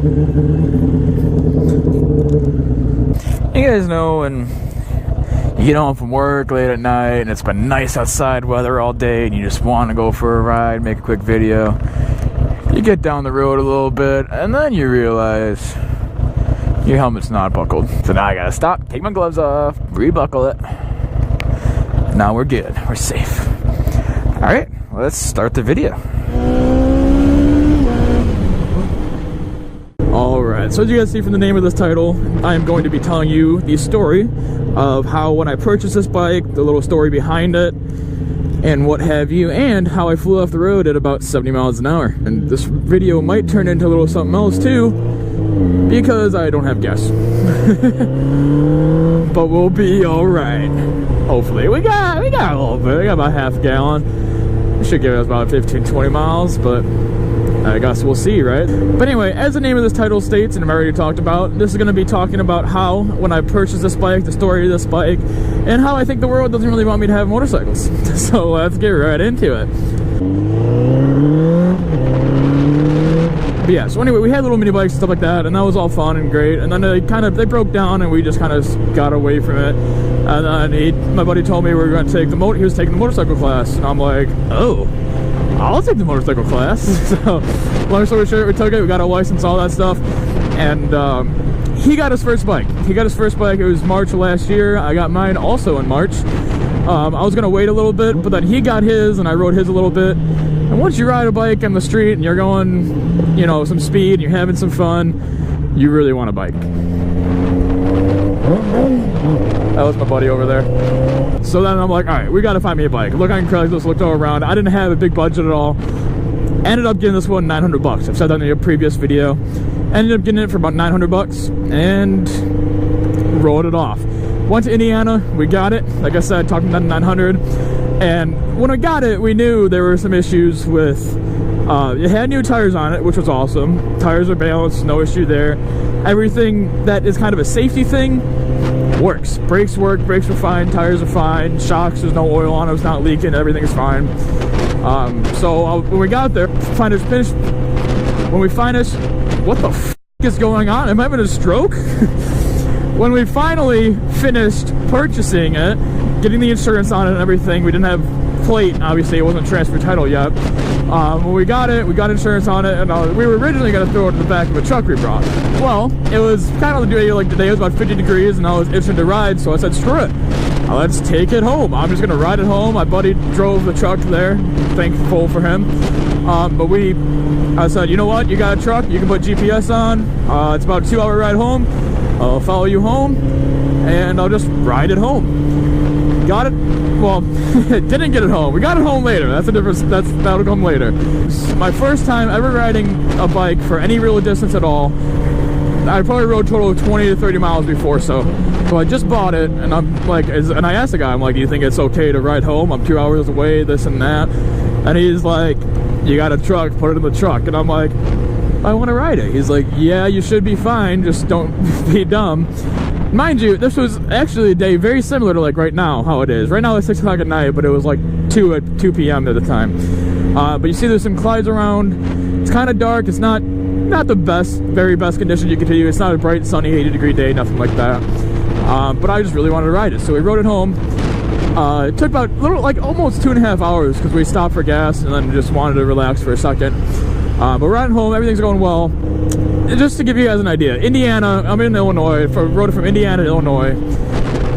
You guys know when you get home from work late at night and it's been nice outside weather all day and you just want to go for a ride, make a quick video. You get down the road a little bit and then you realize your helmet's not buckled. So now I gotta stop, take my gloves off, rebuckle it. Now we're good, we're safe. Alright, let's start the video. Alright, so as you guys see from the name of this title, I am going to be telling you the story of how when I purchased this bike, the little story behind it, and what have you, and how I flew off the road at about 70 miles an hour. And this video might turn into a little something else too, because I don't have gas. But we'll be alright. Hopefully. We got a little bit. We got about half a gallon. Should give us about 15-20 miles, but I guess we'll see, right? But anyway, as the name of this title states, and I've already talked about, this is going to be talking about how, when I purchased this bike, the story of this bike, and how I think the world doesn't really want me to have motorcycles. So let's get right into it. But yeah, so anyway, we had little mini bikes and stuff like that, and that was all fun and great. And then they broke down, and we just kind of got away from it. And then my buddy told me we were going to take he was taking the motorcycle class, and I'm like, oh, I'll take the motorcycle class. So long story short, we took it, we got a license, all that stuff, and he got his first bike. It was March of last year. I got mine also in March. I was going to wait a little bit, but then he got his, and I rode his a little bit. And once you ride a bike on the street and you're going, you know, some speed and you're having some fun, you really want a bike. That was my buddy over there. So then I'm like, all right, we got to find me a bike. Look on Craigslist, looked all around. I didn't have a big budget at all. Ended up getting this one $900. I've said that in a previous video. Ended up getting it for about $900 and rode it off. Went to Indiana, we got it. Like I said, talking about $900. And when I got it, we knew there were some issues with, it had new tires on it, which was awesome. Tires are balanced, no issue there. Everything that is kind of a safety thing works. Brakes work, brakes are fine, tires are fine, shocks, there's no oil on it, it's not leaking, everything's fine. So when we got there, what the f is going on? Am I having a stroke? When we finally finished purchasing it, getting the insurance on it and everything, we didn't have plate, obviously it wasn't transfer title yet. When we got it, we got insurance on it, and we were originally going to throw it in the back of a truck we brought. Well, it was kind of the day like today, it was about 50 degrees, and I was itching to ride, so I said, screw it. Let's take it home. I'm just going to ride it home. My buddy drove the truck there, thankful for him. I said, you know what, you got a truck, you can put GPS on, it's about a 2-hour ride home. I'll follow you home, and I'll just ride it home. Got it, well, didn't get it home. We got it home later. That's a difference, that'll come later. My first time ever riding a bike for any real distance at all. I probably rode a total of 20 to 30 miles before, so I just bought it, and I'm like, and I asked the guy, I'm like, do you think it's okay to ride home? I'm 2 hours away, this and that. And he's like, you got a truck, put it in the truck. And I'm like, I want to ride it. He's like, yeah, you should be fine, just don't be dumb. Mind you, this was actually a day very similar to like right now, how it is. Right now it's 6 o'clock at night, but it was like 2 p.m. at the time. But you see there's some clouds around. It's kind of dark. It's not the best, very best condition you can do. It's not a bright, sunny, 80-degree day, nothing like that. But I just really wanted to ride it. So we rode it home. It took about almost 2.5 hours because we stopped for gas and then just wanted to relax for a second. But we're riding home, everything's going well. Just to give you guys an idea, Indiana, I'm in Illinois, rode it from Indiana to Illinois.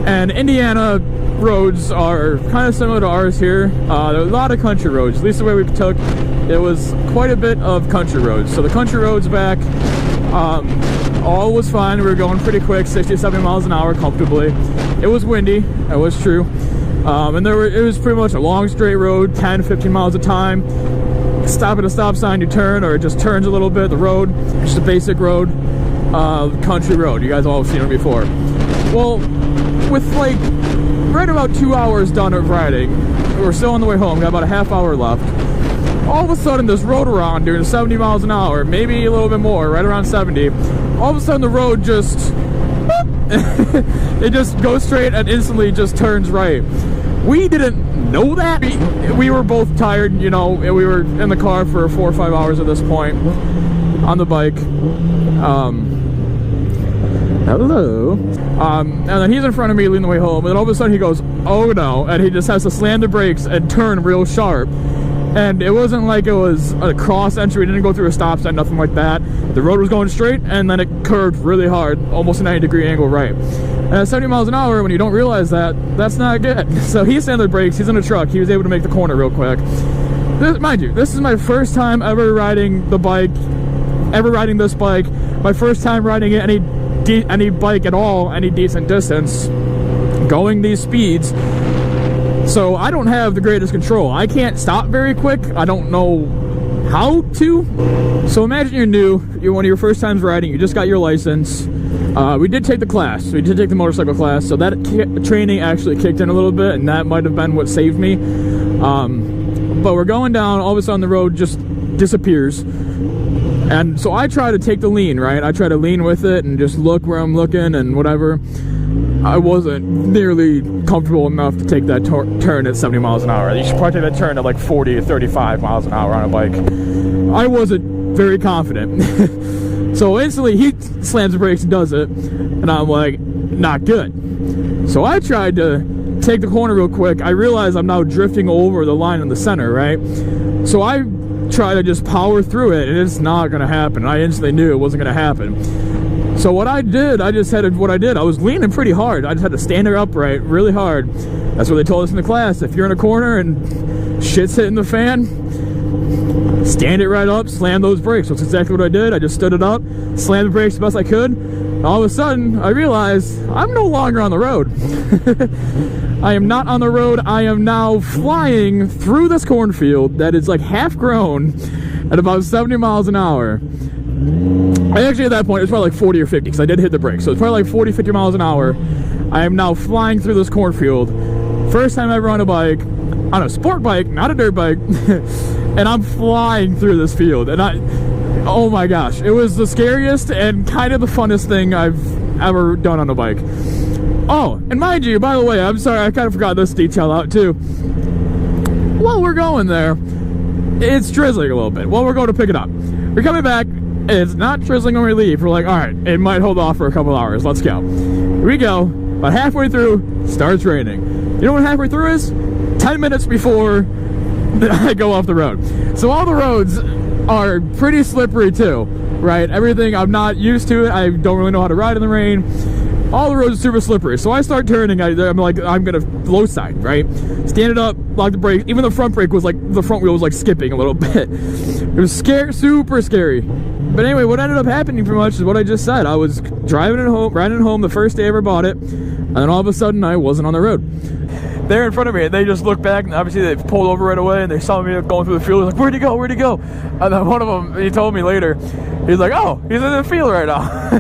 And Indiana roads are kind of similar to ours here. There are a lot of country roads, at least the way we took. It was quite a bit of country roads. So the country roads back, all was fine. We were going pretty quick, 60, 70 miles an hour comfortably. It was windy, that was true. And it was pretty much a long straight road, 10, 15 miles a time. Stop at a stop sign, you turn, or it just turns a little bit. The road, just a basic road, country road. You guys all have seen it before. Well, with like right about 2 hours done of riding, we're still on the way home, got about a half hour left. All of a sudden, this road we're on doing 70 miles an hour, maybe a little bit more, right around 70. All of a sudden, the road just, it just goes straight and instantly just turns right. We didn't know that. We were both tired, you know, we were in the car for 4 or 5 hours at this point. on the bike. Hello. And then he's in front of me leading the way home, and then all of a sudden he goes, oh no, and he just has to slam the brakes and turn real sharp. And it wasn't like it was a cross entry, it didn't go through a stop sign, nothing like that. The road was going straight, and then it curved really hard, almost a 90-degree angle right. And at 70 miles an hour, when you don't realize that, that's not good. So he slammed the brakes, he's in a truck, he was able to make the corner real quick. Mind you, this is my first time ever riding the bike, this bike, my first time riding any bike at all, any decent distance, going these speeds. So I don't have the greatest control. I can't stop very quick. I don't know how to. So imagine you're new, you're one of your first times riding, you just got your license. We did take the class, we did take the motorcycle class, so that training actually kicked in a little bit, and that might have been what saved me. But we're going down, all of a sudden the road just disappears. And so I try to take the lean, right? I try to lean with it and just look where I'm looking and whatever. I wasn't nearly comfortable enough to take that turn at 70 miles an hour. You should probably take that turn at like 40 or 35 miles an hour on a bike. I wasn't very confident. So instantly he slams the brakes and does it, and I'm like, not good. So I tried to take the corner real quick. I realized I'm now drifting over the line in the center, right? So I try to just power through it, and it's not gonna happen. I instantly knew it wasn't gonna happen. So what I did, I was leaning pretty hard. I just had to stand there upright really hard. That's what they told us in the class. If you're in a corner and shit's hitting the fan, stand it right up, slam those brakes. So that's exactly what I did. I just stood it up, slammed the brakes the best I could, and all of a sudden I realized I'm no longer on the road. I am not on the road. I am now flying through this cornfield that is like half grown at about 70 miles an hour. Actually, at that point, it was probably like 40 or 50 because I did hit the brakes. So it's probably like 40, 50 miles an hour. I am now flying through this cornfield. First time ever on a bike, on a sport bike, not a dirt bike. And I'm flying through this field. And oh my gosh, it was the scariest and kind of the funnest thing I've ever done on a bike. Oh, and mind you, by the way, I'm sorry, I kind of forgot this detail out too. While we're going there, it's drizzling a little bit. While we're going to pick it up, we're coming back, it's not drizzling when we leave. We're like, all right, it might hold off for a couple hours. Let's go. Here we go. About halfway through, starts raining. You know what halfway through is? 10 minutes before I go off the road. So all the roads are pretty slippery too, right? Everything, I'm not used to it. I don't really know how to ride in the rain. All the roads are super slippery. So I start turning, I'm like, I'm gonna low side, right? Stand it up, lock the brake. Even the front brake was like, the front wheel was like skipping a little bit. It was scary, super scary. But anyway, what ended up happening pretty much is what I just said. I was riding it home the first day I ever bought it, and then all of a sudden I wasn't on the road. They're in front of me, and they just looked back, and obviously they pulled over right away, and they saw me going through the field. Like, where'd he go? Where'd he go? And then one of them, he told me later, he's like, oh, he's in the field right now.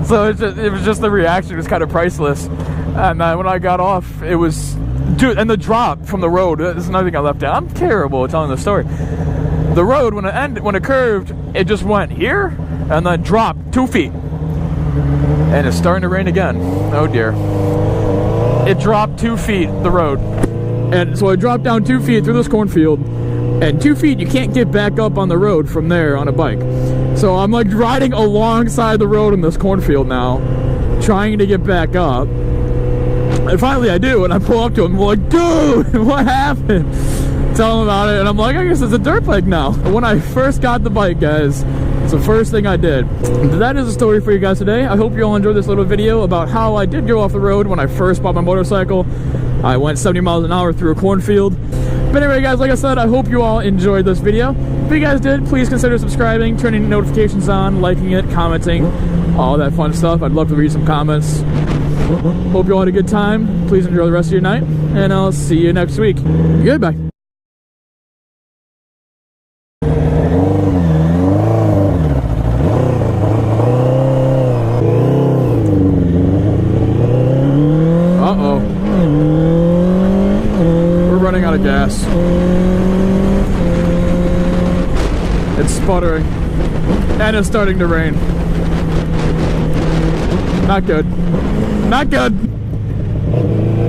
So it was just the reaction was kind of priceless. And then when I got off, it was, dude, and the drop from the road, this is another thing I left out. I'm terrible at telling the story. The road, when it curved, it just went here, and then dropped 2 feet. And it's starting to rain again. Oh dear. It dropped 2 feet, the road. And so I dropped down 2 feet through this cornfield, and 2 feet, you can't get back up on the road from there on a bike. So I'm like riding alongside the road in this cornfield now, trying to get back up. And finally I do, and I pull up to him, I'm like, dude, what happened? Tell him about it, and I'm like, I guess it's a dirt bike now. When I first got the bike, guys, it's the first thing I did. That is the story for you guys today. I hope you all enjoyed this little video about how I did go off the road when I first bought my motorcycle. I went 70 miles an hour through a cornfield. But anyway, guys, like I said, I hope you all enjoyed this video. If you guys did, please consider subscribing, turning notifications on, liking it, commenting, all that fun stuff. I'd love to read some comments. Hope you all had a good time. Please enjoy the rest of your night, and I'll see you next week. Goodbye. Gas. It's sputtering, and it's starting to rain. Not good. Not good.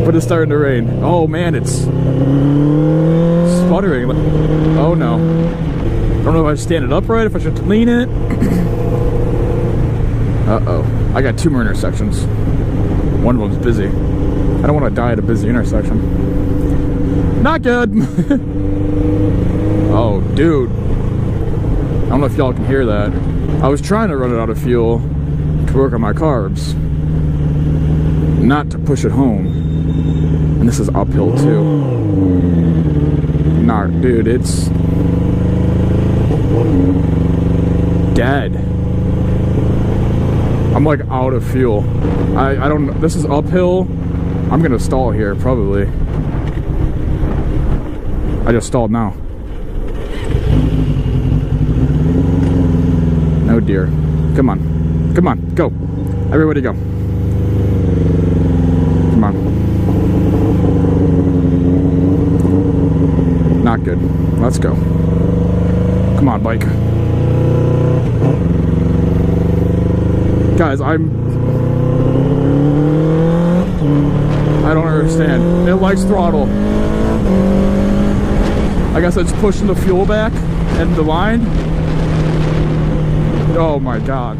But it's starting to rain. Oh man, it's sputtering. Oh no. don't know if I stand it upright, if I should lean it. Uh-oh. I got 2 more intersections. One of them's busy. I don't want to die at a busy intersection. Not good. Oh, dude. I don't know if y'all can hear that. I was trying to run it out of fuel to work on my carbs, not to push it home. And this is uphill too. Nah, dude, it's dead. I'm like out of fuel. I don't, this is uphill. I'm gonna stall here probably. I just stalled now. Oh dear. Come on. Come on, go. Everybody go. Come on. Not good. Let's go. Come on, bike. Guys, I don't understand. It likes throttle. I guess it's pushing the fuel back and the line. Oh my god.